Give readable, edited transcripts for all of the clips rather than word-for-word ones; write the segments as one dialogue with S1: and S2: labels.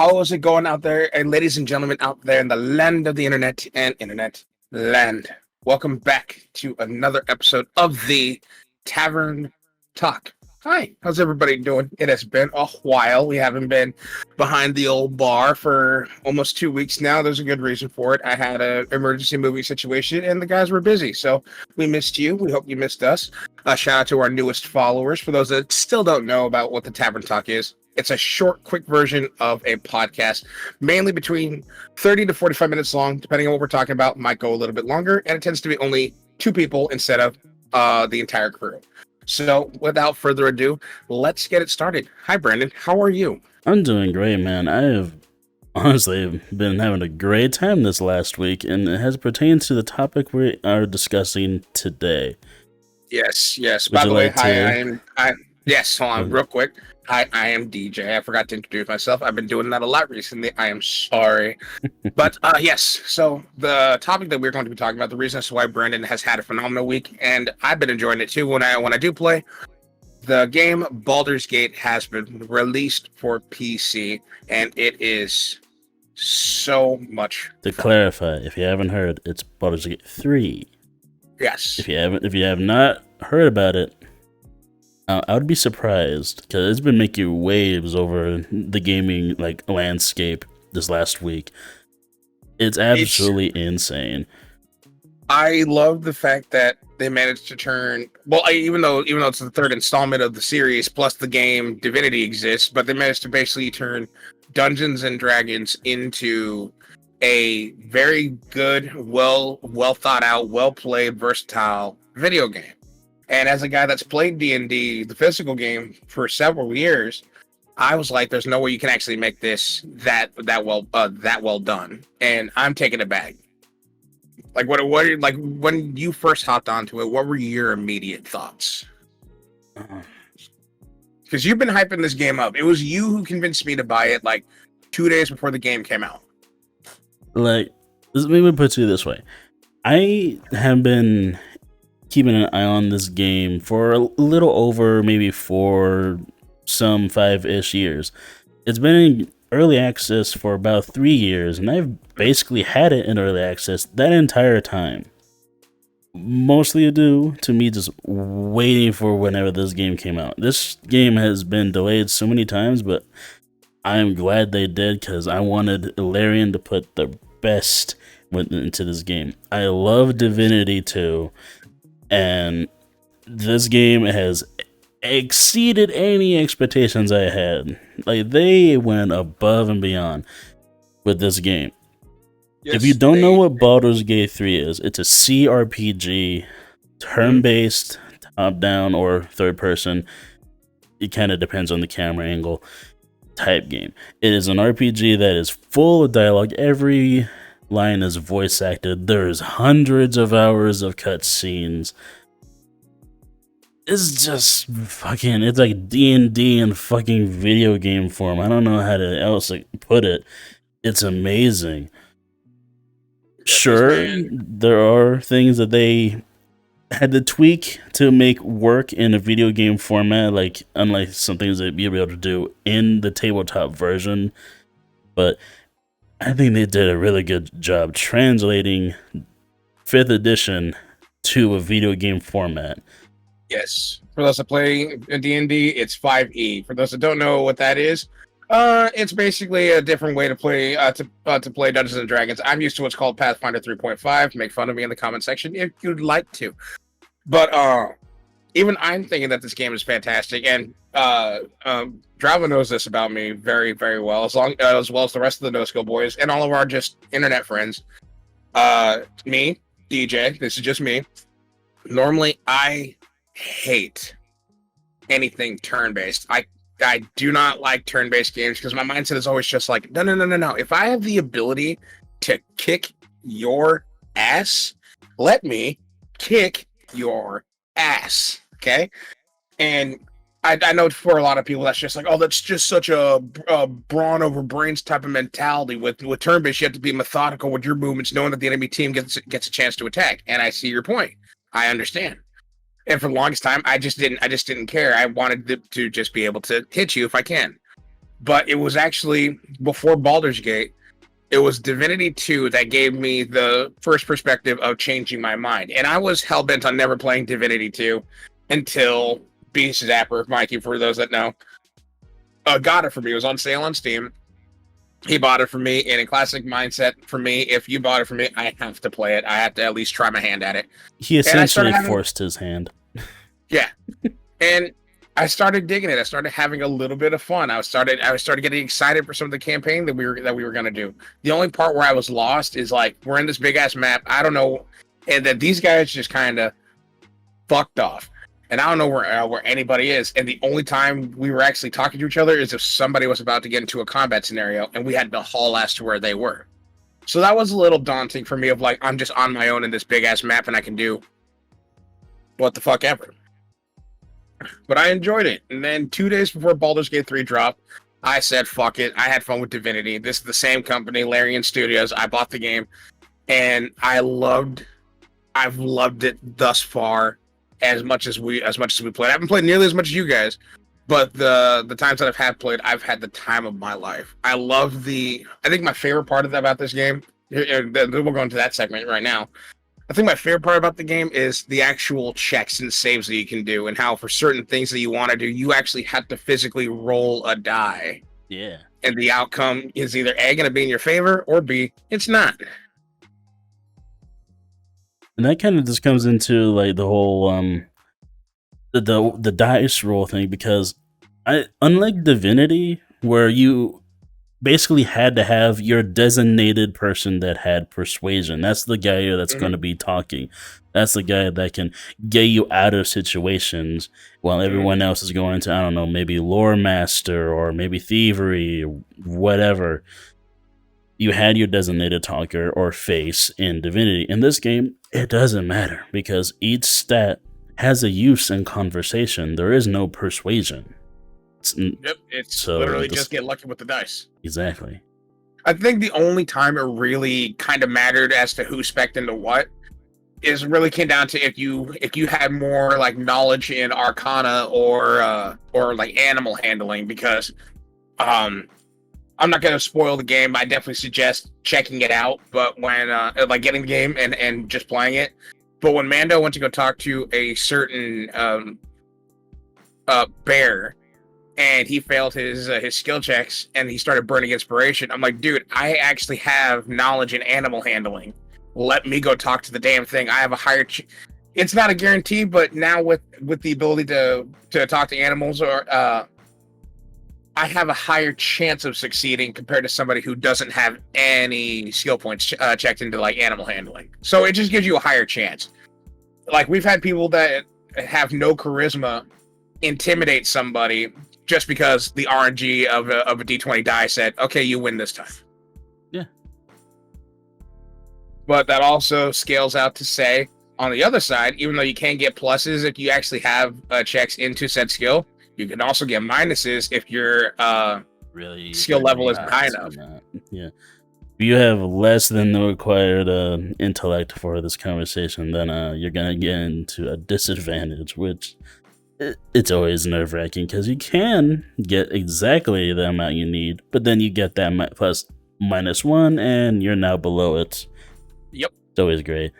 S1: How is it going out there? And ladies and gentlemen out there in the land of the internet and internet land, welcome back to another episode of the Tavern Talk. Hi, how's everybody doing? It has been a while. We haven't been behind the old bar for almost 2 weeks now. There's a good reason for it. I had an emergency movie situation and the guys were busy. So we missed you. We hope you missed us. Shout out to our newest followers. For those that still don't know about what the Tavern Talk is, it's a short, quick version of a podcast, mainly between 30 to 45 minutes long, depending on what we're talking about. Might go a little bit longer, and it tends to be only two people instead of the entire crew. So, without further ado, let's get it started. Hi, Brandon. How are you?
S2: I'm doing great, man. I have honestly been having a great time this last week, and it has pertained to the topic we are discussing today.
S1: Yes.
S2: Would
S1: By
S2: you
S1: the way,
S2: like
S1: hi. Yes, hold on,
S2: Okay.
S1: real quick. Hi, I am DJ. I forgot to introduce myself. I've been doing that a lot recently. I am sorry. But yes, so the topic that we're going to be talking about, the reason as to why Brandon has had a phenomenal week, and I've been enjoying it too when I do play. The game Baldurs Gate has been released for PC, and it is so much
S2: To
S1: fun.
S2: clarify, if you haven't heard, it's Baldurs Gate 3.
S1: Yes.
S2: If you have not heard about it, I would be surprised because it's been making waves over the gaming landscape this last week. It's absolutely insane.
S1: I love the fact that they managed to turn even though it's the third installment of the series, plus the game Divinity exists, but they managed to basically turn Dungeons and Dragons into a very good, well thought out, well played, versatile video game. And as a guy that's played D&D, the physical game, for several years, I was like, "There's no way you can actually make this that well done." And I'm taking it back. Like, what when you first hopped onto it, what were your immediate thoughts? Because you've been hyping this game up. It was you who convinced me to buy it like 2 days before the game came out.
S2: Let me put it this way. I have been keeping an eye on this game for a little over maybe 5-ish years. It's been in early access for about 3 years, and I've basically had it in early access that entire time. Mostly due to me just waiting for whenever this game came out. This game has been delayed so many times, but I'm glad they did because I wanted Ilarion to put the best into this game. I love Divinity 2, and this game has exceeded any expectations I had. Like, they went above and beyond with this game.
S1: Yes,
S2: if you don't know what Baldur's Gate 3 is, it's a CRPG, turn-based, top-down or third-person. It kind of depends on the camera angle type game. It is an RPG that is full of dialogue. Every line is voice acted. There's hundreds of hours of cutscenes. It's just fucking, it's like D&D in fucking video game form. I don't know how to else put it. It's amazing. Sure, there are things that they had to tweak to make work in a video game format, like unlike some things that you'll be able to do in the tabletop version. But I think they did a really good job translating 5th edition to a video game format.
S1: Yes. For those that play D&D, it's 5e. For those that don't know what that is, it's basically a different way to play to play Dungeons and Dragons. I'm used to what's called Pathfinder 3.5. Make fun of me in the comment section if you'd like to. But even I'm thinking that this game is fantastic, and Dravo knows this about me very, very well, as well as the rest of the NoSkill boys and all of our just internet friends. Me, DJ, this is just me. Normally, I hate anything turn-based. I do not like turn-based games because my mindset is always just like, no. If I have the ability to kick your ass, let me kick your ass, okay? And I know for a lot of people that's just like, oh, that's just such a brawn over brains type of mentality. With turn-based, you have to be methodical with your movements, knowing that the enemy team gets a chance to attack. And I see your point. I understand. And for the longest time, I just didn't care. I wanted to just be able to hit you if I can. but it was actually before Baldur's Gate. It was Divinity 2 that gave me the first perspective of changing my mind. And I was hell-bent on never playing Divinity 2 until Beast Zapper, Mikey, for those that know, got it for me. It was on sale on Steam. He bought it for me, and in classic mindset for me, if you bought it for me, I have to play it. I have to at least try my hand at it.
S2: He essentially forced his hand.
S1: Yeah. And I started digging it. I started having a little bit of fun. I started getting excited for some of the campaign that we were gonna do. The only part where I was lost is like we're in this big ass map. I don't know, and then these guys just kind of fucked off, and I don't know where anybody is. And the only time we were actually talking to each other is if somebody was about to get into a combat scenario, and we had to haul ass to where they were. So that was a little daunting for me. Of like I'm just on my own in this big ass map, and I can do what the fuck ever. But I enjoyed it. And then 2 days before Baldur's Gate 3 dropped, I said, fuck it. I had fun with Divinity. This is the same company, Larian Studios. I bought the game, and I've loved it thus far as much as we played. I haven't played nearly as much as you guys, but the times that I've had the time of my life. I think my favorite part about this game, we'll go into that segment right now. I think my favorite part about the game is the actual checks and saves that you can do, and how for certain things that you want to do, you actually have to physically roll a die.
S2: Yeah.
S1: And the outcome is either A, going to be in your favor, or B, it's not.
S2: And that kind of just comes into like the whole the dice roll thing, because unlike Divinity, where you basically had to have your designated person that had persuasion. That's the guy that's going to be talking. That's the guy that can get you out of situations while everyone else is going to, I don't know, maybe lore master or maybe thievery or whatever. You had your designated talker or face in Divinity. In this game, it doesn't matter because each stat has a use in conversation. There is no persuasion.
S1: It's literally just get lucky with the dice.
S2: Exactly.
S1: I think the only time it really kind of mattered as to who spec'd into what is really came down to if you had more like knowledge in Arcana or like animal handling, because I'm not going to spoil the game. I definitely suggest checking it out, but when like getting the game and just playing it. But when Mando went to go talk to a certain bear, and he failed his skill checks, and he started burning inspiration. I'm like, dude, I actually have knowledge in animal handling. Let me go talk to the damn thing. I have a higher. It's not a guarantee, but now with the ability to talk to animals, or I have a higher chance of succeeding compared to somebody who doesn't have any skill points checked into like animal handling. So it just gives you a higher chance. Like we've had people that have no charisma intimidate somebody just because the RNG of a D20 die said, okay, you win this time.
S2: Yeah.
S1: But that also scales out to say, on the other side, even though you can get pluses if you actually have checks into said skill, you can also get minuses if your
S2: really
S1: skill level isn't high enough.
S2: Yeah. If you have less than the required intellect for this conversation, then you're going to get into a disadvantage, which... It's always nerve-wracking because you can get exactly the amount you need, but then you get that plus -1 and you're now below it.
S1: Yep.
S2: It's always great.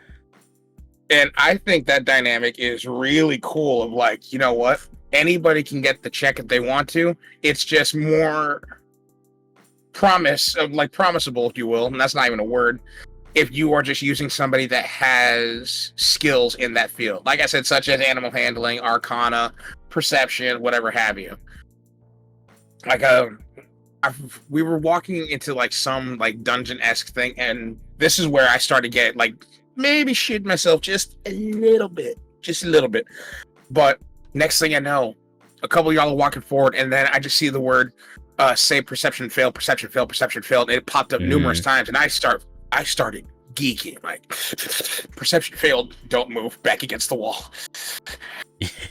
S1: And I think that dynamic is really cool of like, you know what? Anybody can get the check if they want to. It's just more promisable, if you will, and that's not even a word, if you are just using somebody that has skills in that field. Like I said, such as animal handling, Arcana, perception, whatever have you. Like we were walking into like some like dungeon-esque thing, and this is where I started to get like maybe shit myself just a little bit. But next thing I know, a couple of y'all are walking forward, and then I just see the word say perception failed, and it popped up numerous times, and I started geeking, like, perception failed, don't move, back against the wall.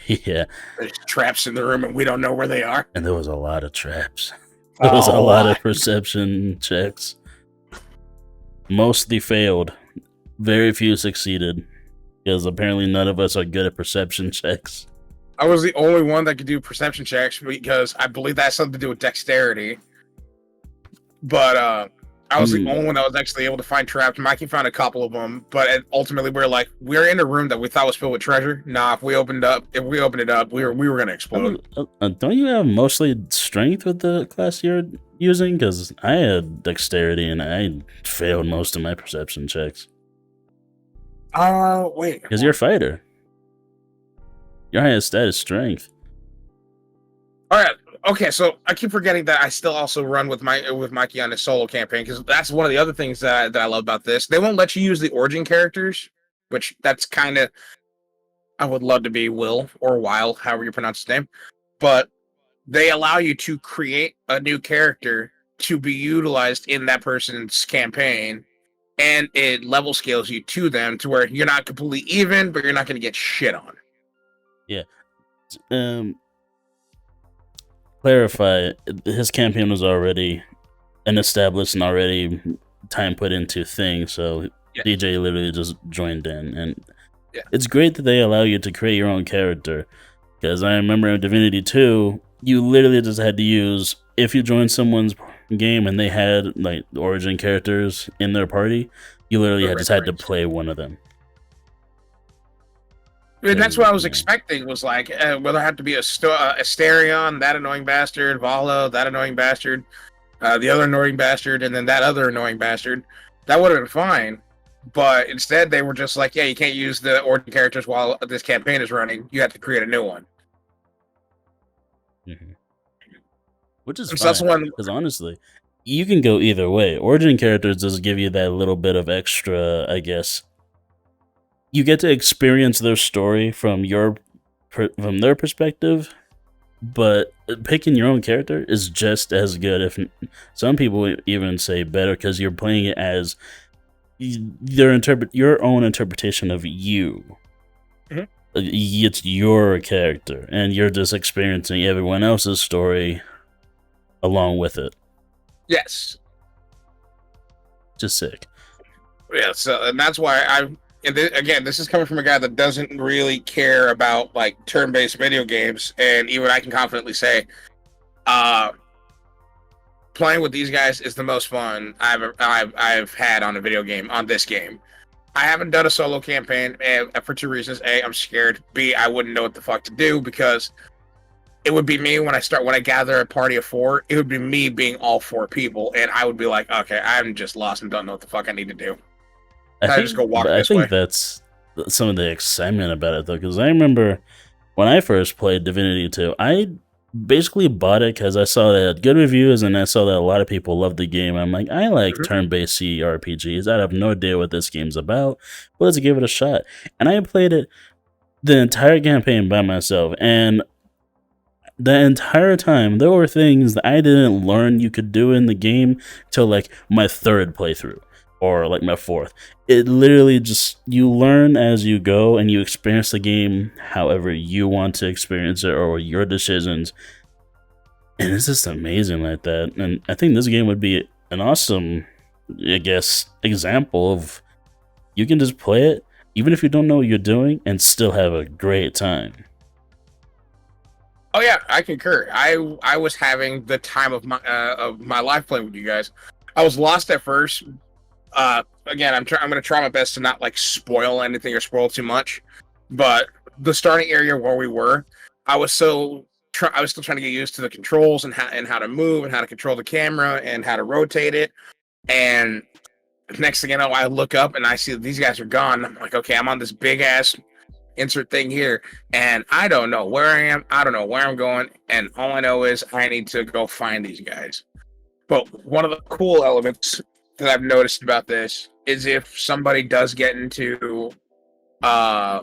S2: Yeah.
S1: There's traps in the room and we don't know where they are.
S2: And there was a lot of traps. There was a lot of perception checks. Mostly failed. Very few succeeded. Because apparently none of us are good at perception checks.
S1: I was the only one that could do perception checks because I believe that has something to do with dexterity. But I was the only one that was actually able to find traps. Mikey found a couple of them, but ultimately we're in a room that we thought was filled with treasure. Nah, if we opened it up, we were gonna explode.
S2: Don't you have mostly strength with the class you're using? Because I had dexterity and I failed most of my perception checks.
S1: Wait.
S2: Because you're a fighter. Your highest stat is strength.
S1: All right. Okay, so I keep forgetting that I still also run with Mikey on his solo campaign because that's one of the other things that I love about this. They won't let you use the origin characters, which that's kind of I would love to be Will or Wild, however you pronounce his name, but they allow you to create a new character to be utilized in that person's campaign, and it level scales you to them to where you're not completely even, but you're not going to get shit on.
S2: Yeah. Clarify, his campaign was already an established and already time put into thing, so yeah. DJ literally just joined in, and yeah. It's great that they allow you to create your own character, because I remember in Divinity 2, you literally just had to use, if you joined someone's game and they had like origin characters in their party, you literally had to play one of them.
S1: I mean, that's what I was expecting, was like, whether it had to be Asterion, that annoying bastard, Valo, that annoying bastard, the other annoying bastard, and then that other annoying bastard. That would have been fine. But instead, they were just like, yeah, you can't use the origin characters while this campaign is running. You have to create a new one.
S2: Mm-hmm. Which is fine, because honestly, you can go either way. Origin characters just give you that little bit of extra, I guess. You get to experience their story from their perspective, but picking your own character is just as good. If some people even say better, because you're playing it as your own interpretation of you. Mm-hmm. It's your character, and you're just experiencing everyone else's story along with it.
S1: Yes,
S2: just sick.
S1: Yeah, so and that's why again, this is coming from a guy that doesn't really care about like turn-based video games, and even I can confidently say, playing with these guys is the most fun I've had on a video game on this game. I haven't done a solo campaign for two reasons: A, I'm scared; B, I wouldn't know what the fuck to do, because it would be me when I gather a party of 4. It would be me being all 4 people, and I would be like, okay, I'm just lost and don't know what the fuck I need to do. I think
S2: that's some of the excitement about it, though, because I remember when I first played Divinity 2, I basically bought it because I saw that it had good reviews, and I saw that a lot of people loved the game. I'm like, I like turn-based CRPGs. I have no idea what this game's about, but let's give it a shot. And I played it the entire campaign by myself, and the entire time, there were things that I didn't learn you could do in the game till like my 3rd playthrough. Or like my 4th. It literally just, you learn as you go, and you experience the game however you want to experience it, or your decisions. And it's just amazing like that. And I think this game would be an awesome, I guess, example of you can just play it, even if you don't know what you're doing, and still have a great time.
S1: Oh yeah, I concur. I was having the time of my life playing with you guys. I was lost at first. Again, I'm going to try my best to not like spoil anything or spoil too much, but the starting area where we were, I was still trying to get used to the controls and how to move and how to control the camera and how to rotate it. And next thing you know, I look up and I see that these guys are gone. I'm like, okay, I'm on this big ass insert thing here, and I don't know where I am. I don't know where I'm going, and all I know is I need to go find these guys. But one of the cool elements that I've noticed about this is if somebody does get into a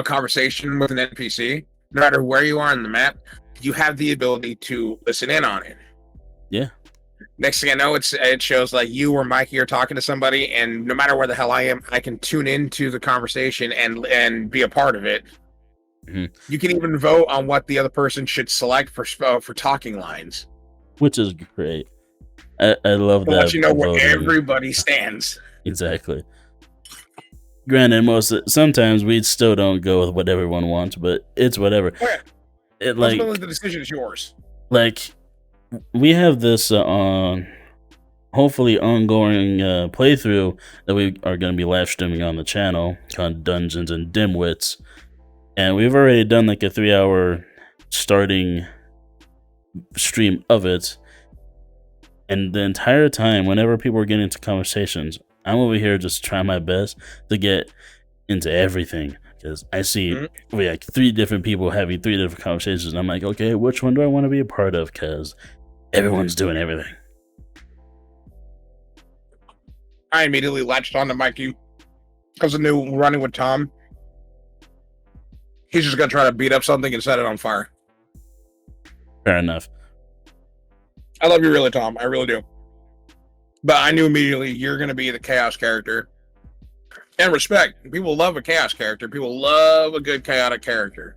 S1: conversation with an NPC, no matter where you are on the map, you have the ability to listen in on it.
S2: Yeah.
S1: Next thing I know, it shows like you or Mikey are talking to somebody, and no matter where the hell I am, I can tune into the conversation and be a part of it. Mm-hmm. You can even vote on what the other person should select for talking lines,
S2: which is great. I love that.
S1: Let you know where everybody stands.
S2: Exactly. Granted, sometimes we still don't go with what everyone wants, but it's whatever.
S1: Oh, yeah.
S2: It
S1: Ultimately, the decision is yours.
S2: like we have this hopefully ongoing playthrough that we are going to be live streaming on the channel called Dungeons and Dimwits, and we've already done like a 3-hour starting stream of it. And the entire time, whenever people are getting into conversations, I'm over here just trying my best to get into everything. Because I see we like 3 different people having 3 different conversations. And I'm like, okay, which one do I want to be a part of? Because everyone's doing everything.
S1: I immediately latched on to Mikey because I knew running with Tom, he's just going to try to beat up something and set it on fire.
S2: Fair enough.
S1: I love you really, Tom. I really do. But I knew immediately you're going to be the chaos character. And respect. People love a chaos character. People love a good chaotic character.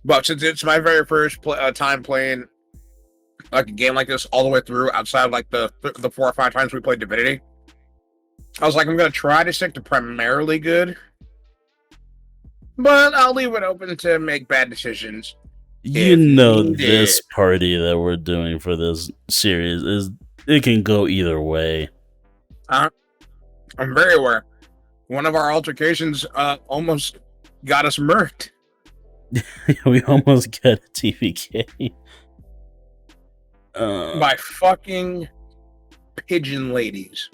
S1: But since it's my very first time playing like a game like this all the way through, outside of like the 4 or 5 times we played Divinity, I was like, I'm going to try to stick to primarily good. But I'll leave it open to make bad decisions.
S2: You know, this party that we're doing for this series it can go either way.
S1: I'm very aware. One of our altercations almost got us murked.
S2: We almost got a TVK.
S1: By fucking pigeon ladies.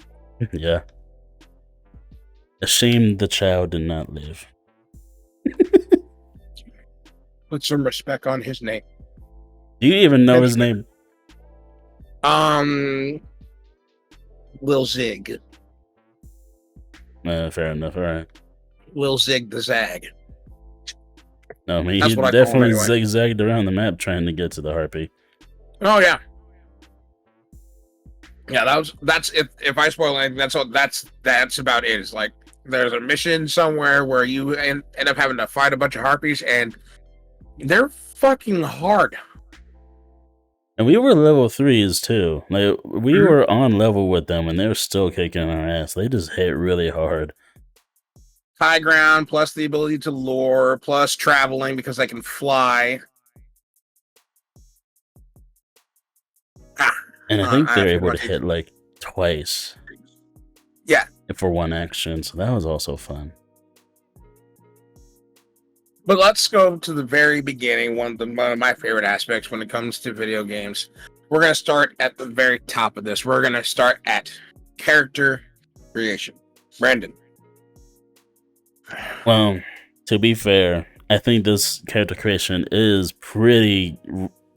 S2: Yeah. A shame the child did not live.
S1: Put some respect on his name.
S2: Do you even know his name?
S1: Lil Zig.
S2: Fair enough. All right.
S1: Lil Zig the Zag.
S2: No, I mean, he definitely zigzagged around the map trying to get to the harpy.
S1: Oh yeah. Yeah, that's if I spoil anything, that's about it. It's like there's a mission somewhere where you end up having to fight a bunch of harpies, and they're fucking hard.
S2: And we were level 3s too. Like we were on level with them, and they were still kicking our ass. They just hit really hard.
S1: High ground, plus the ability to lure, plus traveling because they can fly.
S2: And I think they're able to hit like twice.
S1: Yeah.
S2: For one action, so that was also fun.
S1: But let's go to the very beginning, one of my favorite aspects when it comes to video games. We're going to start at the very top of this. We're going to start at character creation. Brandon.
S2: Well, to be fair, I think this character creation is pretty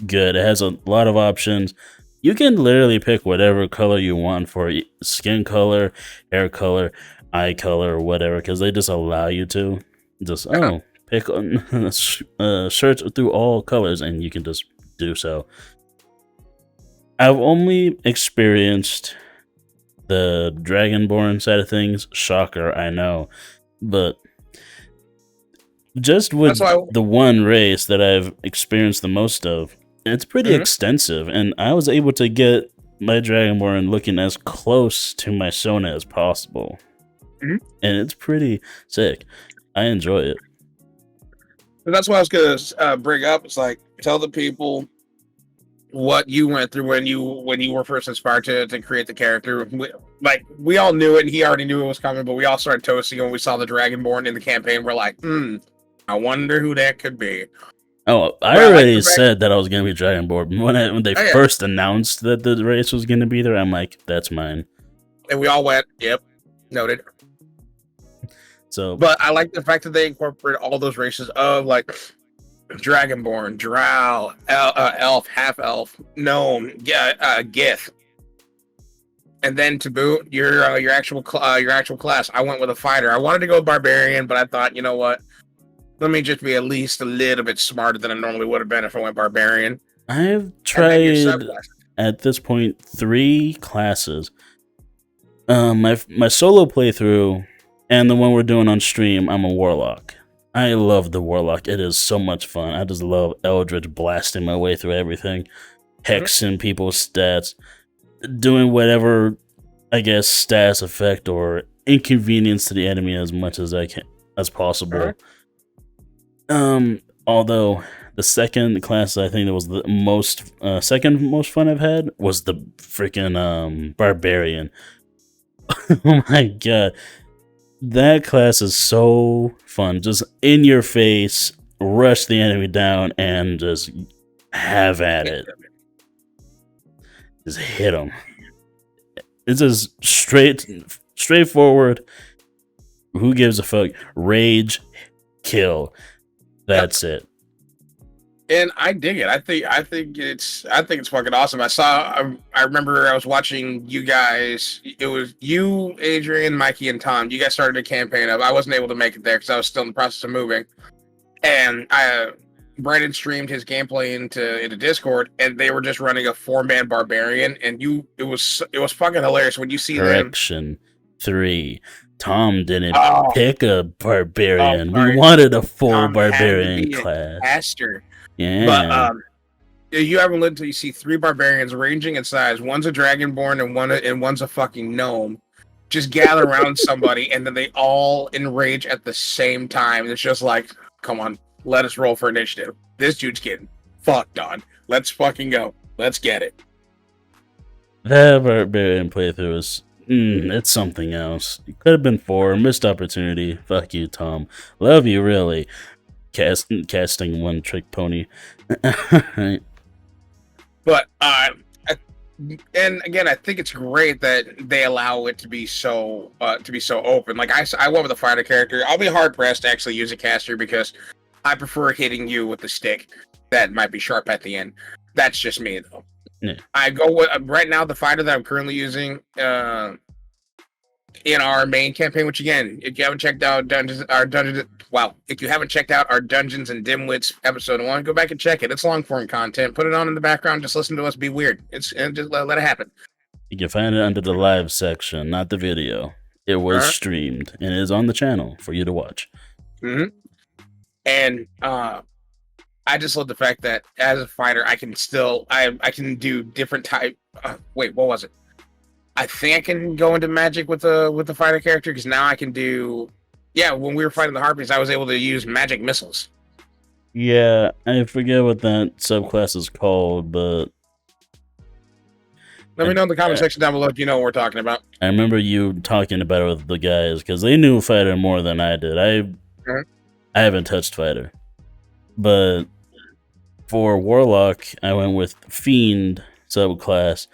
S2: good. It has a lot of options. You can literally pick whatever color you want for skin color, hair color, eye color, or whatever, because they just allow you to. Just, pick search through all colors, and you can just do so. I've only experienced the Dragonborn side of things. Shocker, I know. But just with the one race that I've experienced the most of, it's pretty extensive, and I was able to get my Dragonborn looking as close to my Sona as possible. And it's pretty sick. I enjoy it.
S1: That's what I was going to bring up. It's like, tell the people what you went through when you were first inspired to create the character. We all knew it, and he already knew it was coming, but we all started toasting when we saw the Dragonborn in the campaign. We're like, I wonder who that could be.
S2: Oh, I already said that I was going to be Dragonborn. When they first announced that the race was going to be there, I'm like, that's mine. And
S1: we all went, yep, noted.
S2: So,
S1: but I like the fact that they incorporate all those races of like Dragonborn, Drow, elf, half elf, gnome, Gith, and then to boot your actual class. I went with a fighter. I wanted to go barbarian, but I thought, you know what? Let me just be at least a little bit smarter than I normally would have been if I went barbarian.
S2: I've tried at this point 3 classes. My solo playthrough. And the one we're doing on stream, I'm a warlock. I love the warlock. It is so much fun. I just love Eldritch blasting my way through everything. Hexing people's stats. Doing whatever, I guess, stats effect or inconvenience to the enemy as much as I can as possible. Although the second class I think that was the most second most fun I've had was the freaking barbarian. Oh my god. That class is so fun. Just in your face, rush the enemy down and just have at it. Just hit them. It's just straightforward. Who gives a fuck? Rage, kill. That's it.
S1: And I dig it. I think it's fucking awesome. I remember I was watching you guys. It was you, Adrian, Mikey, and Tom. You guys started a campaign of. I wasn't able to make it there because I was still in the process of moving. And Brandon streamed his gameplay into Discord, and they were just running a 4-man barbarian. And it was fucking hilarious when you see
S2: Correction 3. Tom didn't pick a barbarian. We wanted a full
S1: Tom
S2: barbarian class.
S1: Caster.
S2: Yeah.
S1: But you haven't lived until you see 3 barbarians ranging in size. One's a dragonborn and one's a fucking gnome. Just gather around somebody, and then they all enrage at the same time. It's just like, come on, let us roll for initiative. This dude's getting fucked on. Let's fucking go. Let's get it.
S2: That barbarian playthrough is it's something else. It could have been 4. Missed opportunity. Fuck you, Tom. Love you, really. Casting one trick pony.
S1: But and again, I think it's great that they allow it to be so open. Like I went with a fighter character. I'll be hard pressed to actually use a caster because I prefer hitting you with the stick that might be sharp at the end. That's just me though.
S2: Yeah.
S1: I go with right now the fighter that I'm currently using in our main campaign. Which again, if you haven't checked out if you haven't checked out our Dungeons and Dimwits episode 1, go back and check it. It's long form content. Put it on in the background. Just listen to us be weird. And just let it happen.
S2: You can find it under the live section, not the video. It was streamed and it is on the channel for you to watch.
S1: Mm-hmm. And I just love the fact that as a fighter, I can still I can do different type. Wait, what was it? I think I can go into magic with the fighter character because now I can do. Yeah, when we were fighting the Harpies, I was able to use magic missiles.
S2: Yeah, I forget what that subclass is called, but
S1: let me know in the comment section down below if you know what we're talking about.
S2: I remember you talking about it with the guys because they knew fighter more than I did. I haven't touched fighter, but for warlock, I went with fiend subclass.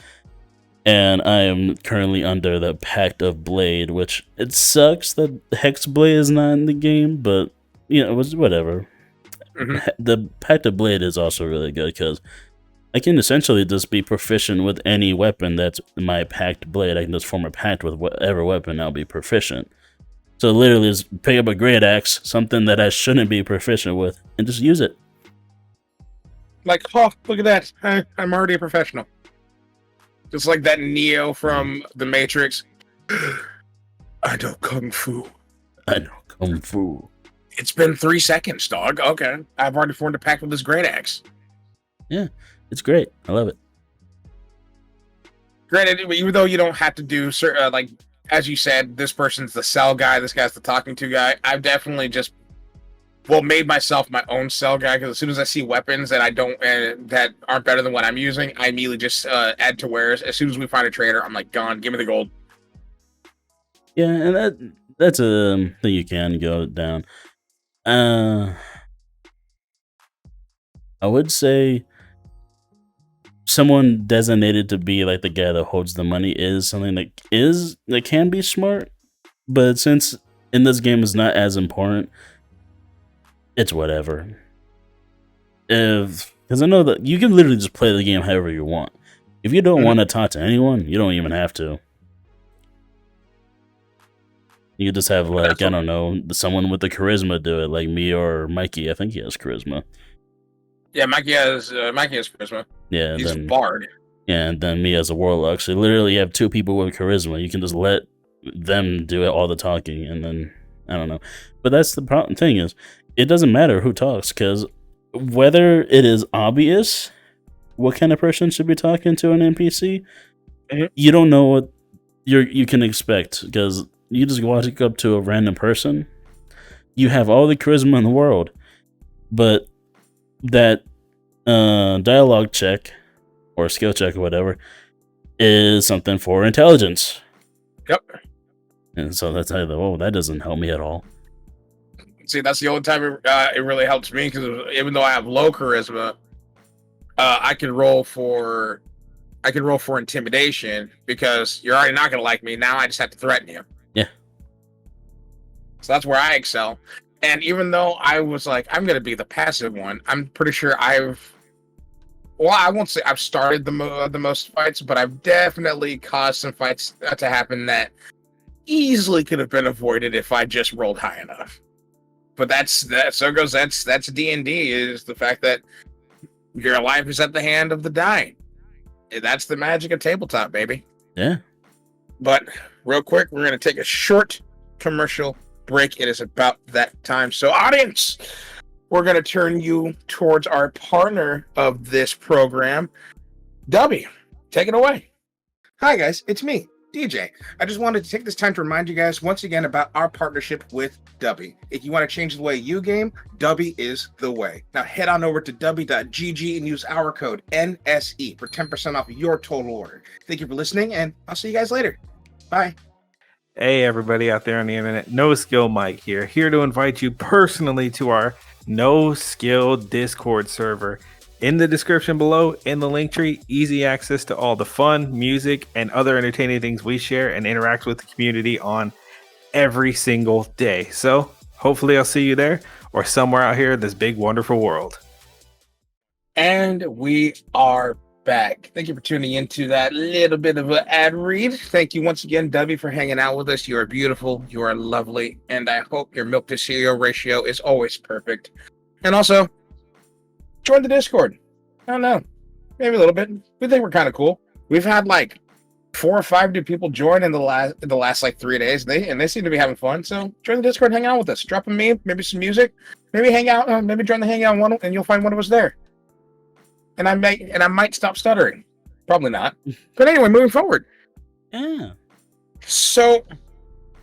S2: And I am currently under the Pact of Blade, which it sucks that Hex Blade is not in the game, but you know, it was whatever. Mm-hmm. The Pact of Blade is also really good because I can essentially just be proficient with any weapon that's my Pact Blade. I can just form a pact with whatever weapon I'll be proficient. So literally just pick up a great axe, something that I shouldn't be proficient with, and just use it.
S1: Like, oh, look at that. I'm already a professional. Just like that Neo from The Matrix. I know Kung Fu. It's been 3 seconds, dog. Okay. I've already formed a pact with this great axe.
S2: Yeah, it's great. I love it.
S1: Granted, even though you don't have to do, like, as you said, this person's the cell guy, this guy's the talking to guy, I've definitely just made myself my own cell guy because as soon as I see weapons that I don't that aren't better than what I'm using, I immediately just add to wares. As soon as we find a trader, I'm like, gone, give me the gold.
S2: Yeah, and that's a thing you can go down. I would say someone designated to be like the guy that holds the money is something that can be smart, but since in this game is not as important, it's whatever. Because I know that you can literally just play the game however you want. If you don't want to talk to anyone, you don't even have to. You just have, like, I don't know, someone with the charisma do it, like me or Mikey. I think he has charisma.
S1: Yeah, Mikey has charisma.
S2: Yeah,
S1: he's a bard.
S2: Yeah, and then me as a warlock. So literally you have 2 people with charisma. You can just let them do it all the talking, and then, I don't know. But that's the thing is, it doesn't matter who talks, because whether it is obvious what kind of person should be talking to an NPC, you don't know what you can expect, because you just walk up to a random person, you have all the charisma in the world, but that dialogue check or skill check or whatever is something for intelligence.
S1: Yep.
S2: And so that's either, oh, that doesn't help me at all.
S1: See, that's the only time it really helps me, because even though I have low charisma, I can roll for intimidation, because you're already not going to like me. Now I just have to threaten you.
S2: Yeah.
S1: So that's where I excel. And even though I was like, I'm going to be the passive one, I'm pretty sure I won't say I've started the most fights, but I've definitely caused some fights to happen that easily could have been avoided if I just rolled high enough. But that's D&D, is the fact that your life is at the hand of the dying. That's the magic of tabletop, baby.
S2: Yeah.
S1: But real quick, we're going to take a short commercial break. It is about that time. So audience, we're going to turn you towards our partner of this program, Dubby. Take it away. Hi guys, it's me, DJ. I just wanted to take this time to remind you guys once again about our partnership with Dubby. If you want to change the way you game, Dubby is the way. Now head on over to dubby.gg and use our code NSE for 10% off your total order. Thank you for listening, and I'll see you guys later. Bye.
S3: Hey everybody out there on the internet, NoSkill Mike here to invite you personally to our NoSkill Discord server. In the description below, in the link tree, easy access to all the fun, music, and other entertaining things we share and interact with the community on every single day. So hopefully I'll see you there or somewhere out here in this big, wonderful world.
S1: And we are back. Thank you for tuning into that little bit of an ad read. Thank you once again, Dubby, for hanging out with us. You are beautiful. You are lovely. And I hope your milk to cereal ratio is always perfect. And also, join the Discord. I don't know. Maybe a little bit. We think we're kind of cool. We've had like 4 or 5 new people join in the last like 3 days. They seem to be having fun. So join the Discord, hang out with us. Drop a meme, maybe some music. Maybe hang out, maybe join the hangout one, and you'll find one of us there. And I might stop stuttering. Probably not. But anyway, moving forward.
S2: Yeah.
S1: So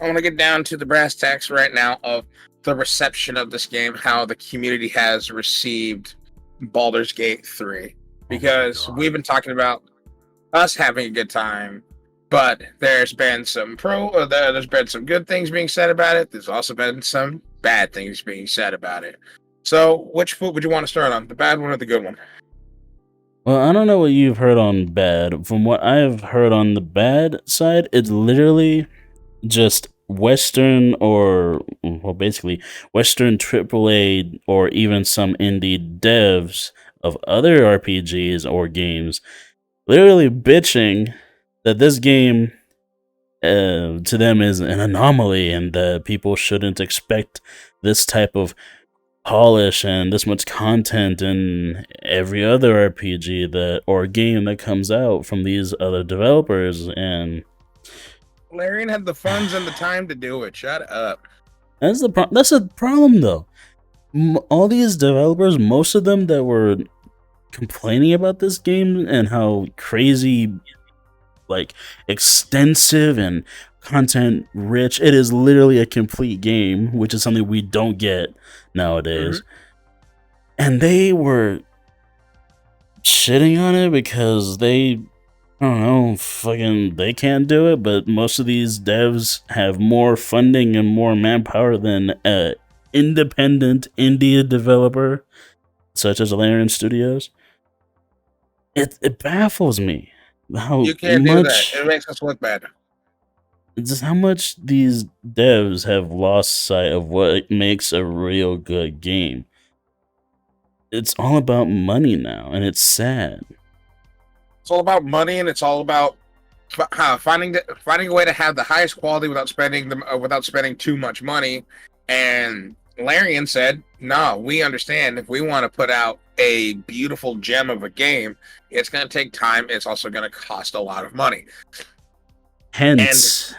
S1: I want to get down to the brass tacks right now of the reception of this game, how the community has received Baldurs Gate 3. Because we've been talking about us having a good time, but there's been some there's been some good things being said about it. There's also been some bad things being said about it. So which foot would you want to start on? The bad one or the good one?
S2: Well, I don't know what you've heard on bad. From what I've heard on the bad side, it's literally just Western basically Western AAA or even some indie devs of other RPGs or games literally bitching that this game to them is an anomaly and that people shouldn't expect this type of polish and this much content in every other RPG or game that comes out from these other developers. And
S1: Larian had the funds and the time to do it. Shut up.
S2: that's the problem though. All these developers, most of them that were complaining about this game and how crazy, like, extensive and content rich it is, literally a complete game, which is something we don't get nowadays. And they were shitting on it because they can't do it, but most of these devs have more funding and more manpower than an independent indie developer such as Larian Studios. It baffles me how
S1: you can't do that. It makes us look bad.
S2: Just how much these devs have lost sight of what makes a real good game. It's all about money now, and it's sad.
S1: It's all about money, and it's all about finding a way to have the highest quality without spending too much money. And Larian said, "No, we understand. If we want to put out a beautiful gem of a game, it's going to take time. It's also going to cost a lot of money."
S2: Hence,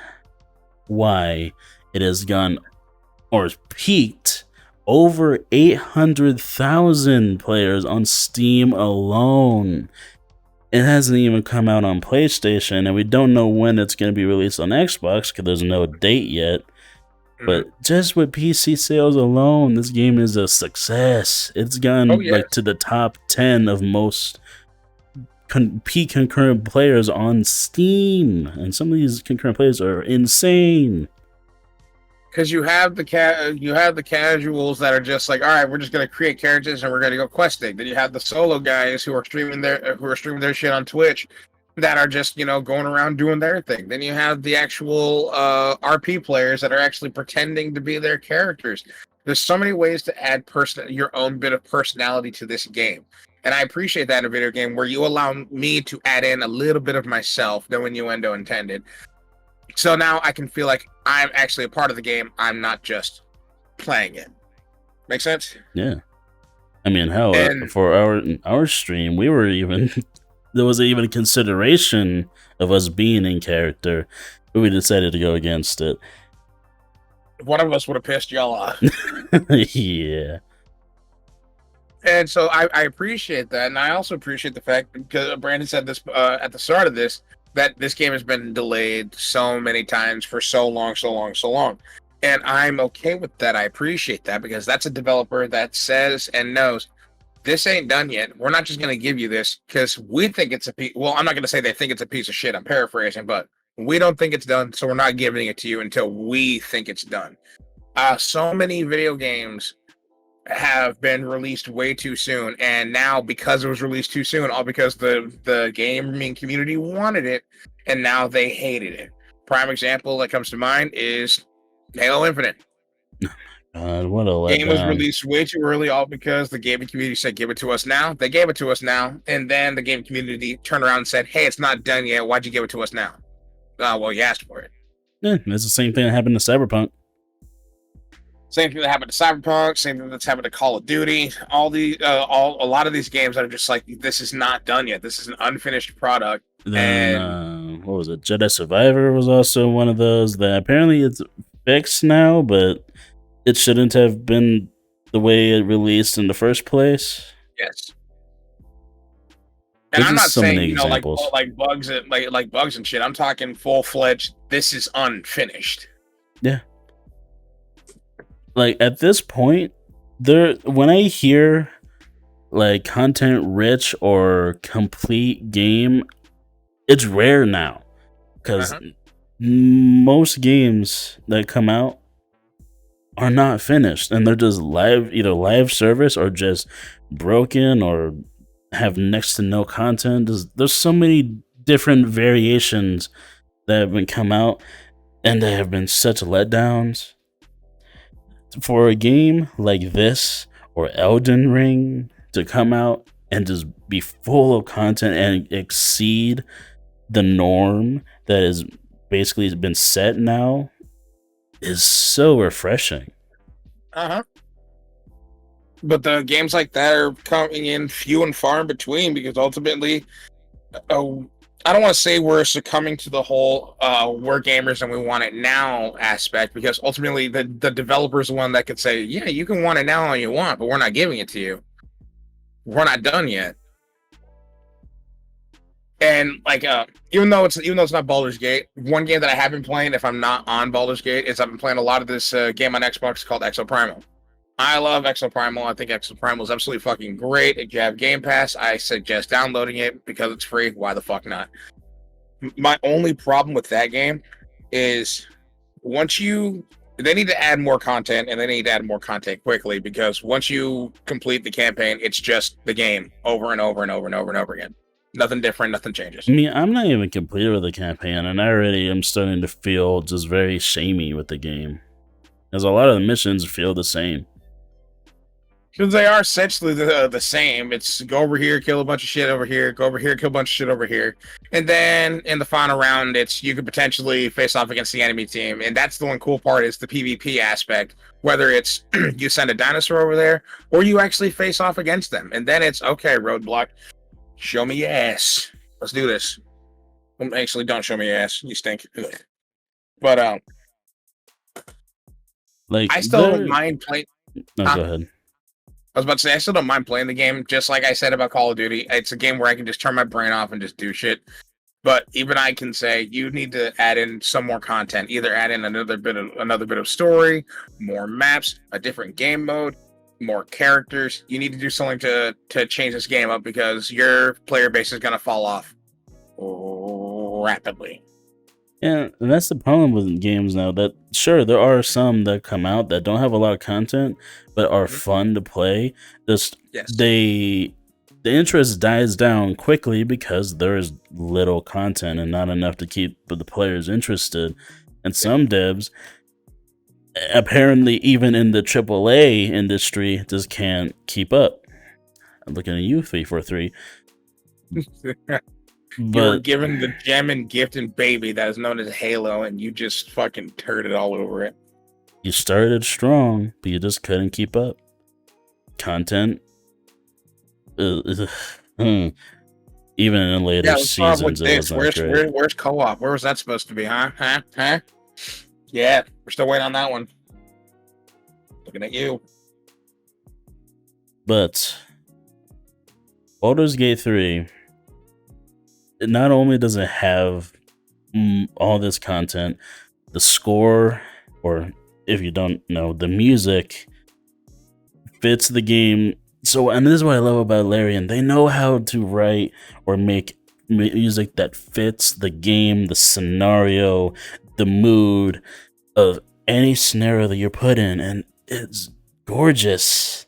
S2: why it has gone or peaked over 800,000 players on Steam alone. It hasn't even come out on PlayStation, and we don't know when it's going to be released on Xbox because there's no date yet. But just with PC sales alone, this game is a success. It's gone like to the top 10 of most peak concurrent players on Steam, and some of these concurrent players are insane.
S1: Because you have the casuals that are just like, all right, we're just gonna create characters and we're gonna go questing. Then you have the solo guys who are streaming their shit on Twitch, that are just going around doing their thing. Then you have the actual RP players that are actually pretending to be their characters. There's so many ways to add your own bit of personality to this game. And I appreciate that in a video game where you allow me to add in a little bit of myself, no innuendo intended. So now I can feel like I'm actually a part of the game. I'm not just playing it. Make sense?
S2: Yeah. I mean, hell, for our stream, we were even there was even a consideration of us being in character, but we decided to go against it.
S1: One of us would have pissed y'all off.
S2: Yeah.
S1: And so I appreciate that, and I also appreciate the fact, because Brandon said this at the start of this, that this game has been delayed so many times for so long. And I'm okay with that. I appreciate that, because that's a developer that says and knows this ain't done yet. We're not just going to give you this because we think it's a piece. Well, I'm not going to say they think it's a piece of shit. I'm paraphrasing, but we don't think it's done, so we're not giving it to you until we think it's done. So many video games have been released way too soon, and now because it was released too soon, all because the gaming community wanted it, and now they hated it. Prime example that comes to mind is Halo Infinite.
S2: What a
S1: game was released way too early, all because the gaming community said give it to us now. They gave it to us now, and then the gaming community turned around and said, hey, it's not done yet, why'd you give it to us now? Well, you asked for it.
S2: Yeah, it's the same thing that happened to Cyberpunk.
S1: Same thing that happened to Cyberpunk, same thing that's happened to Call of Duty. A lot of these games that are just like, this is not done yet. This is an unfinished product.
S2: Then what was it? Jedi Survivor was also one of those that apparently it's fixed now, but it shouldn't have been the way it released in the first place.
S1: Yes. And I'm not saying like bugs and like bugs and shit. I'm talking full-fledged. This is unfinished.
S2: Yeah. Like at this point, when I hear like content rich or complete game, it's rare now, because most games that come out are not finished, and they're just either live service or just broken or have next to no content. There's so many different variations that have been come out, and they have been such letdowns. For a game like this or Elden Ring to come out and just be full of content and exceed the norm that is basically been set now is so refreshing.
S1: But the games like that are coming in few and far in between, because ultimately, I don't want to say we're succumbing to the whole we're gamers and we want it now aspect, because ultimately the developer is the one that could say, yeah, you can want it now all you want, but we're not giving it to you. We're not done yet. And like even though it's not Baldurs Gate, one game that I have been playing, if I'm not on Baldurs Gate, is I've been playing a lot of this game on Xbox called Exoprimal. I love Exoprimal. I think Exoprimal is absolutely fucking great. If you have Game Pass, I suggest downloading it because it's free. Why the fuck not? My only problem with that game is they need to add more content, and they need to add more content quickly, because once you complete the campaign, it's just the game over and over and over and over and over again. Nothing different, nothing changes.
S2: I mean, I'm not even completed with the campaign, and I already am starting to feel just very shamey with the game, because a lot of the missions feel the same.
S1: Because they are essentially the same. It's go over here, kill a bunch of shit over here, go over here, kill a bunch of shit over here. And then in the final round, you could potentially face off against the enemy team. And that's the one cool part, is the PvP aspect. Whether it's you send a dinosaur over there, or you actually face off against them. And then it's, okay, roadblock, show me your ass. Let's do this. Actually, don't show me your ass. You stink. But,
S2: like,
S1: I still don't mind playing.
S2: No, go ahead.
S1: I was about to say, I still don't mind playing the game. Just like I said about Call of Duty, it's a game where I can just turn my brain off and just do shit. But even I can say you need to add in some more content. Either add in another bit of story, more maps, a different game mode, more characters. You need to do something to change this game up because your player base is gonna fall off rapidly.
S2: Yeah, and that's the problem with games now. That sure, there are some that come out that don't have a lot of content, but are fun to play. Just
S1: Yes.
S2: the interest dies down quickly because there is little content and not enough to keep the players interested. And some devs, apparently, even in the AAA industry, just can't keep up. I'm looking at you, 343.
S1: You were given the gem and gift and baby that is known as Halo, and you just fucking turned it all over it.
S2: You started strong, but you just couldn't keep up. Content, even in later seasons, it was not great.
S1: Where's co-op? Where was that supposed to be? Huh? Yeah, we're still waiting on that one. Looking at you.
S2: But Baldur's Gate 3, not only does it have all this content, the score, or if you don't know, the music fits the game. So, and this is what I love about Larian. They know how to write or make music that fits the game, the scenario, the mood of any scenario that you're put in, and it's gorgeous.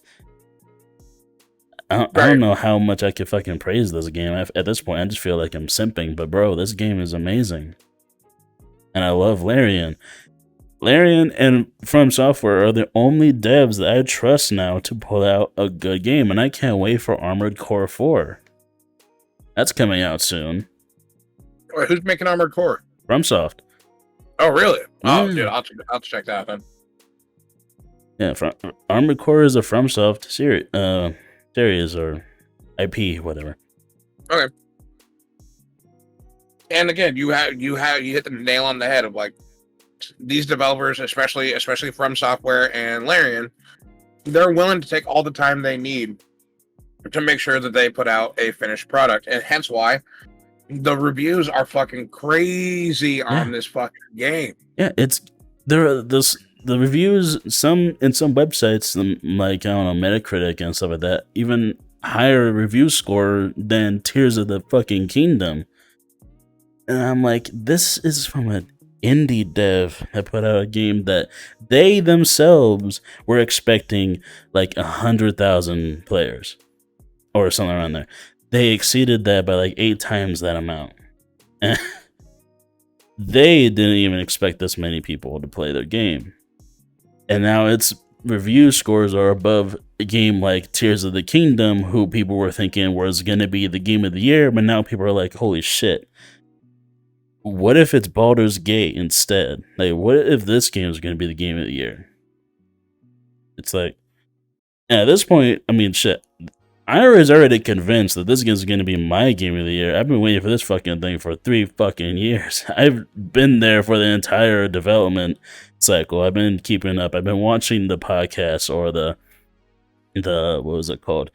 S2: I don't know how much I could fucking praise this game. At this point, I just feel like I'm simping. But bro, this game is amazing. And I love Larian. Larian and From Software are the only devs that I trust now to pull out a good game. And I can't wait for Armored Core 4. That's coming out soon.
S1: Wait, who's making Armored Core?
S2: FromSoft.
S1: Oh, really? Oh, dude, I'll check that out then.
S2: Yeah, Armored Core is a FromSoft series or IP, whatever.
S1: Okay. And again, you hit the nail on the head of like these developers, especially From Software and Larian, they're willing to take all the time they need to make sure that they put out a finished product, and hence why the reviews are fucking crazy on this fucking game.
S2: Yeah, the reviews, in some websites, like, I don't know, Metacritic and stuff like that, even higher review score than Tears of the fucking Kingdom. And I'm like, this is from an indie dev that put out a game that they themselves were expecting like 100,000 players or something around there. They exceeded that by like 8 times that amount. They didn't even expect this many people to play their game. And now its review scores are above a game like Tears of the Kingdom, who people were thinking was going to be the game of the year, but now people are like, holy shit. What if it's Baldur's Gate instead? Like, what if this game is going to be the game of the year? It's like, at this point, I mean, shit. I was already convinced that this game is going to be my game of the year. I've been waiting for this fucking thing for 3 fucking years. I've been there for the entire development cycle. I've been keeping up. I've been watching the podcast or the what was it called?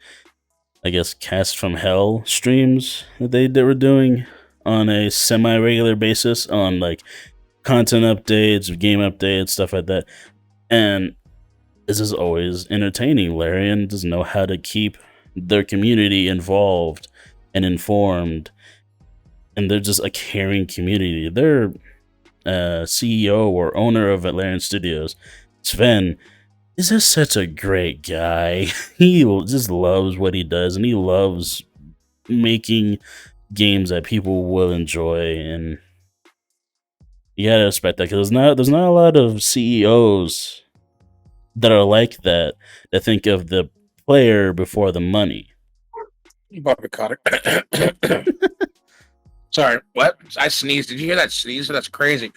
S2: I guess Cast from Hell streams that they were doing on a semi-regular basis on like content updates, game updates, stuff like that. And this is always entertaining. Larian doesn't know how to keep their community involved and informed, and they're just a caring community. Their CEO or owner of Larian Studios, Sven, is just such a great guy. He just loves what he does, and he loves making games that people will enjoy, and you gotta respect that, because there's not a lot of CEOs that are like that think of the player before the money.
S1: Bobby caught it. Sorry, what? I sneezed. Did you hear that sneeze? That's crazy.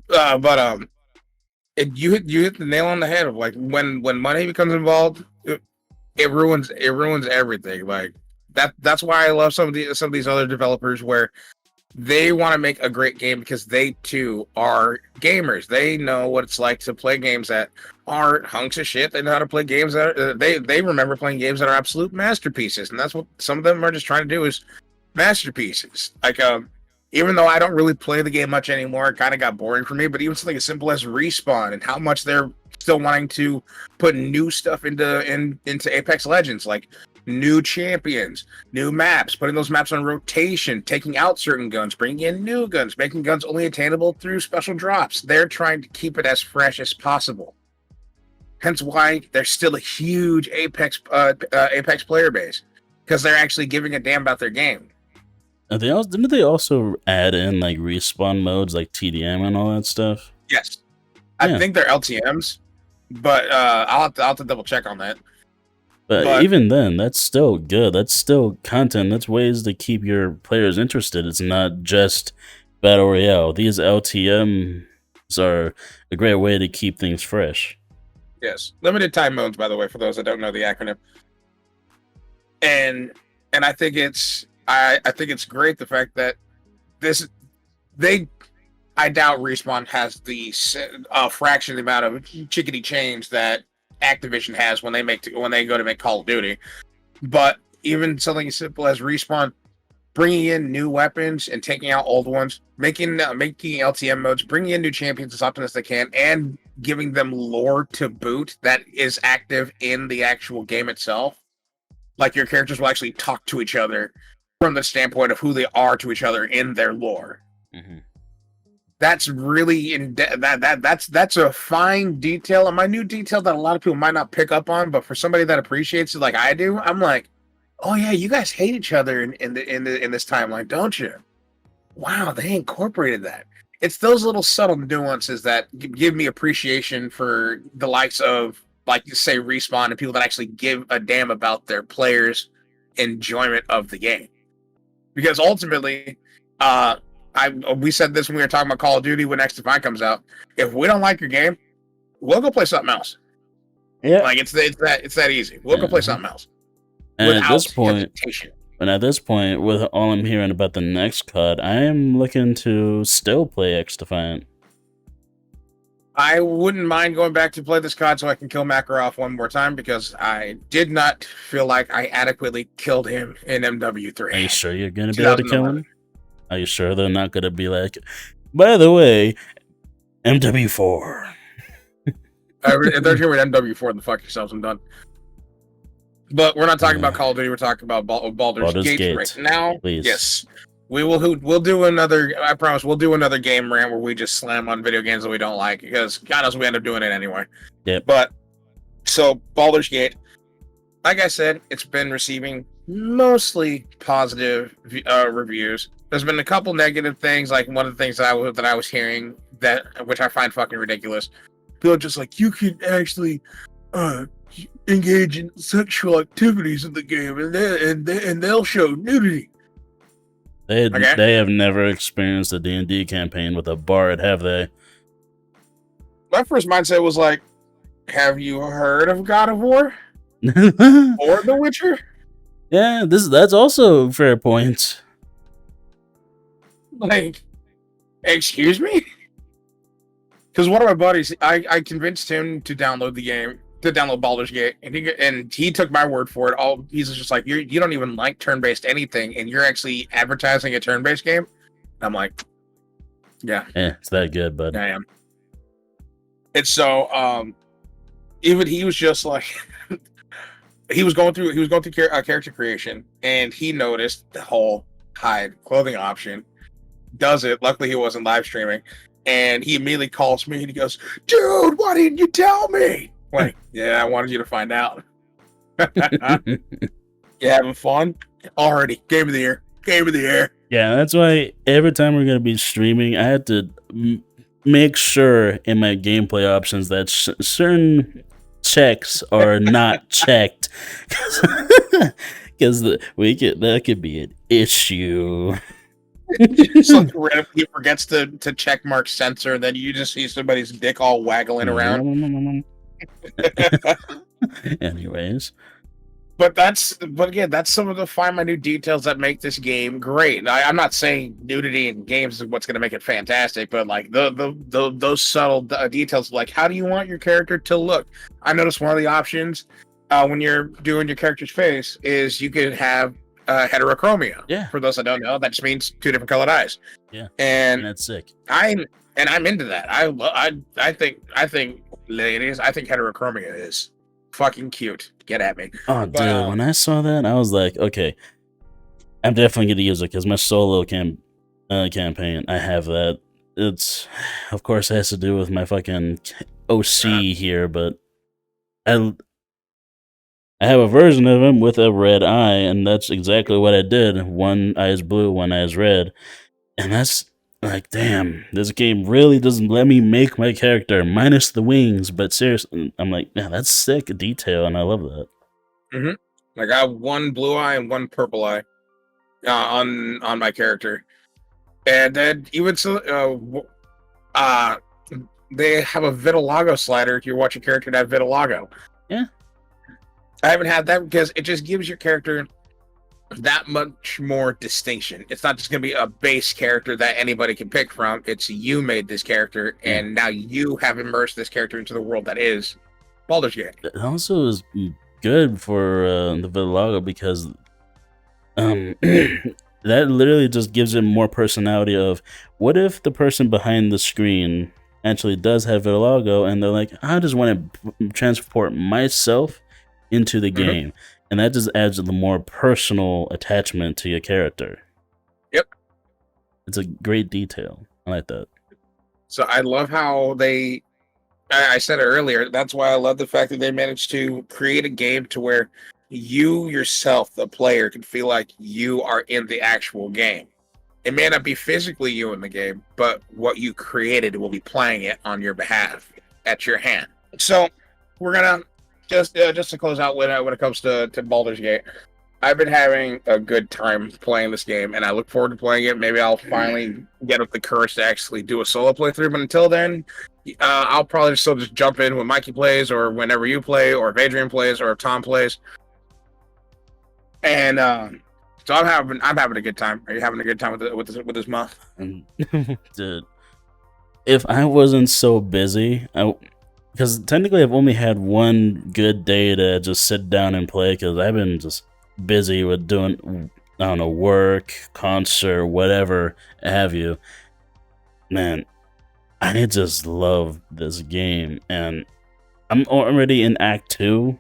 S1: You hit the nail on the head of like when money becomes involved, it ruins everything. Like that's why I love some of these other developers where they want to make a great game because they too are gamers. They know what it's like to play games that aren't hunks of shit. They know how to play games that they remember playing games that are absolute masterpieces, and that's what some of them are just trying to do is masterpieces. Like even though I don't really play the game much anymore, it kind of got boring for me. But even something as simple as Respawn and how much they're still wanting to put new stuff into Apex Legends, like new champions, new maps, putting those maps on rotation, taking out certain guns, bringing in new guns, making guns only attainable through special drops. They're trying to keep it as fresh as possible. Hence why there's still a huge Apex player base, because they're actually giving a damn about their game.
S2: Didn't they also add in like respawn modes like TDM and all that stuff?
S1: Yes, I think they're LTMs, but I'll have to double check on that.
S2: But even then, that's still good. That's still content. That's ways to keep your players interested. It's not just Battle Royale. These LTMs are a great way to keep things fresh.
S1: Yes. Limited time modes, by the way, for those that don't know the acronym. And I think it's great the fact that I doubt Respawn has the fraction of the amount of chickadee change that Activision has when they go to make Call of Duty. But even something as simple as Respawn bringing in new weapons and taking out old ones, making LTM modes, bringing in new champions as often as they can, and giving them lore to boot that is active in the actual game itself. Like your characters will actually talk to each other from the standpoint of who they are to each other in their lore. Mm-hmm. That's really that's a fine detail, a minute detail that a lot of people might not pick up on, but for somebody that appreciates it like I do, I'm like, oh yeah, you guys hate each other in this timeline, don't you? Wow, they incorporated that. It's those little subtle nuances that give me appreciation for the likes of, like you say, Respawn and people that actually give a damn about their players' enjoyment of the game. Because ultimately, we said this when we were talking about Call of Duty when X-Defiant comes out. If we don't like your game, we'll go play something else. Yeah, like it's that easy. We'll go play something else.
S2: And at this point, with all I'm hearing about the next COD, I am looking to still play X-Defiant.
S1: I wouldn't mind going back to play this COD so I can kill Makarov one more time, because I did not feel like I adequately killed him in MW3.
S2: Are you sure you're going to be able to kill him? Are you sure they're not going to be like, by the way, MW4?
S1: If they're here with MW4, then fuck yourselves, I'm done. But we're not talking about Call of Duty, we're talking about Baldur's Gate right now.
S2: Please.
S1: Yes. We'll do another, I promise, we'll do another game rant where we just slam on video games that we don't like, because God knows we end up doing it anyway.
S2: Yep.
S1: But, so, Baldur's Gate, like I said, it's been receiving mostly positive reviews. There's been a couple negative things, like one of the things that I was hearing, which I find fucking ridiculous. People are just like, you can actually engage in sexual activities in the game, and they'll show nudity.
S2: They have never experienced a D&D campaign with a bard, have they?
S1: My first mindset was like, have you heard of God of War? Or The Witcher?
S2: Yeah, that's also a fair point.
S1: Like, excuse me? Because one of my buddies, I convinced him to download the game, to download Baldur's Gate, and he took my word for it. He's just like, you don't even like turn-based anything, and you're actually advertising a turn-based game? And I'm like, yeah.
S2: It's that good, bud.
S1: I am. And so, even he was just like, he was going through character creation, and he noticed the whole hide clothing option. Does it. Luckily, he wasn't live streaming. And he immediately calls me and he goes, dude, why didn't you tell me? Like, yeah, I wanted you to find out. You having fun? Already. Game of the year.
S2: Yeah, that's why every time we're going to be streaming, I had to make sure in my gameplay options that certain checks are not checked. Because that could be an issue.
S1: Just like randomly forgets to check mark censor, then you just see somebody's dick all waggling around.
S2: Anyways,
S1: But again, that's some of the fine minute details that make this game great. I'm not saying nudity in games is what's going to make it fantastic, but like those subtle details, like how do you want your character to look? I noticed one of the options when you're doing your character's face is you could have heterochromia.
S2: Yeah.
S1: For those that don't know, that just means two different colored eyes.
S2: Yeah.
S1: And
S2: that's sick.
S1: I'm into that. I think ladies, I think heterochromia is fucking cute. Get at me.
S2: Oh, dude, when I saw that, I was like, okay, I'm definitely going to use it because my solo campaign, I have that. It's, of course, it has to do with my fucking OC here, but I have a version of him with a red eye, and that's exactly what I did. One eye is blue, one eye is red. And that's like, damn, this game really doesn't let me make my character minus the wings. But seriously, I'm like, yeah, that's sick detail, and I love that.
S1: Like I have one blue eye and one purple eye on my character, and then even so, they have a vitiligo slider if you watch your character to have vitiligo.
S2: Yeah,
S1: I haven't had that because it just gives your character that much more distinction. It's not just going to be a base character that anybody can pick from. It's you made this character, and now you have immersed this character into the world that is Baldur's Gate.
S2: It also is good for the vitiligo because that literally just gives it more personality of what if the person behind the screen actually does have vitiligo and they're like, I just want to transport myself into the game. And that just adds the more personal attachment to your character.
S1: Yep.
S2: It's a great detail. I like that.
S1: So I love how I said it earlier, that's why I love the fact that they managed to create a game to where you yourself, the player, can feel like you are in the actual game. It may not be physically you in the game, but what you created will be playing it on your behalf at your hand. So we're gonna just to close out when it comes to Baldur's Gate. I've been having a good time playing this game, and I look forward to playing it. Maybe I'll finally get up the courage to actually do a solo playthrough. But until then, I'll probably still just jump in when Mikey plays, or whenever you play, or if Adrian plays, or if Tom plays. And so I'm having a good time. Are you having a good time with this month?
S2: Dude, if I wasn't so busy, because technically I've only had one good day to just sit down and play because I've been just busy with doing, I don't know, work, concert, whatever have you. Man, I just love this game, and I'm already in Act 2,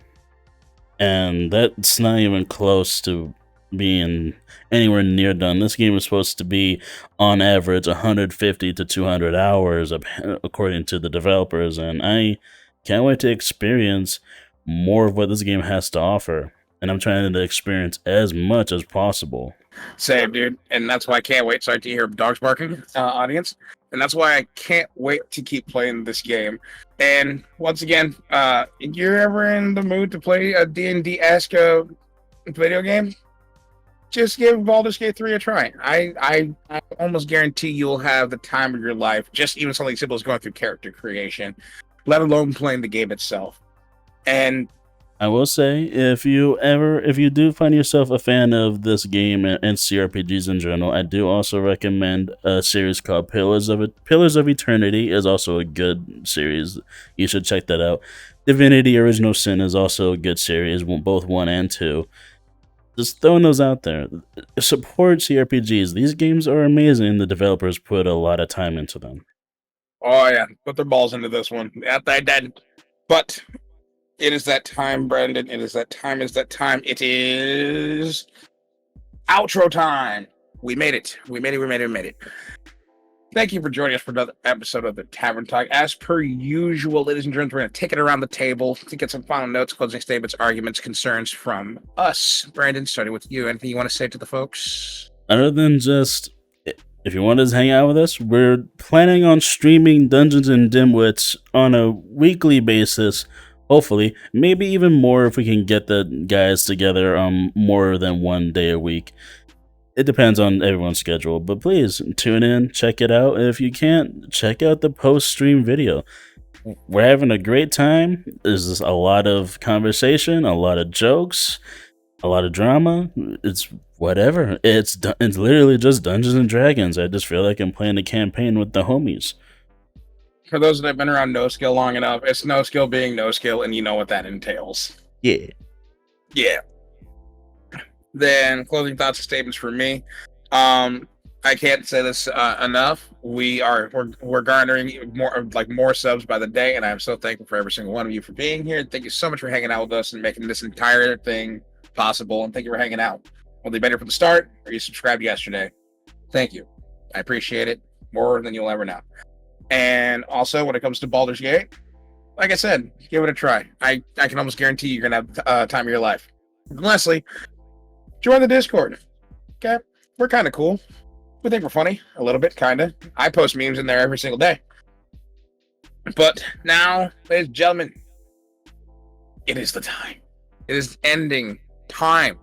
S2: and that's not even close to being anywhere near done. This game is supposed to be, on average, 150 to 200 hours, according to the developers, and I can't wait to experience more of what this game has to offer, and I'm trying to experience as much as possible.
S1: Same, dude, and that's why I can't wait. Sorry to hear dogs barking, audience. And that's why I can't wait to keep playing this game. And once again, if you're ever in the mood to play a D&D-esque video game, just give Baldur's Gate 3 a try. I almost guarantee you'll have the time of your life, just even something simple as going through character creation, let alone playing the game itself. And
S2: I will say, if you do find yourself a fan of this game and CRPGs in general, I do also recommend a series called Pillars of Eternity. Is also a good series. You should check that out. Divinity: Original Sin is also a good series, both 1 and 2. Just throwing those out there. Support CRPGs. These games are amazing. The developers put a lot of time into them.
S1: Oh yeah, put their balls into this one. But it is that time, Brandon. It is that time. It is outro time. We made it. We made it. Thank you for joining us for another episode of the Tavern Talk. As per usual, ladies and gentlemen, we're going to take it around the table to get some final notes, closing statements, arguments, concerns from us. Brandon, starting with you. Anything you want to say to the folks?
S2: Other than just, if you want to hang out with us, we're planning on streaming Dungeons and Dimwits on a weekly basis. Hopefully, maybe even more if we can get the guys together more than one day a week. It depends on everyone's schedule, but please tune in, check it out. And if you can't, check out the post-stream video. We're having a great time. There's just a lot of conversation, a lot of jokes, a lot of drama. It's whatever. It's literally just Dungeons and Dragons. I just feel like I'm playing a campaign with the homies.
S1: For those that have been around NoSkill long enough, it's NoSkill being NoSkill, and you know what that entails.
S2: Yeah.
S1: Yeah. Then closing thoughts and statements for me. I can't say this enough. We're garnering more subs by the day, and I'm so thankful for every single one of you for being here. Thank you so much for hanging out with us and making this entire thing possible. And thank you for hanging out. Whether you've been here from the start or you subscribed yesterday, thank you. I appreciate it more than you'll ever know. And also, when it comes to Baldurs Gate, like I said, give it a try. I can almost guarantee you're gonna have time of your life. And lastly, join the Discord. Okay, we're kind of cool. We think we're funny a little bit, kind of. I post memes in there every single day. But now, ladies and gentlemen, it is the time. It is ending time.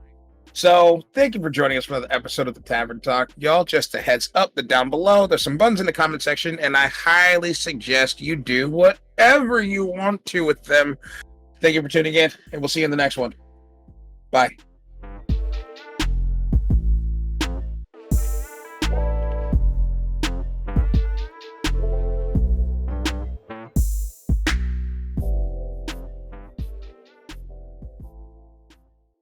S1: So, thank you for joining us for another episode of the Tavern Talk. Y'all, just a heads up that down below, there's some buttons in the comment section, and I highly suggest you do whatever you want to with them. Thank you for tuning in, and we'll see you in the next one. Bye.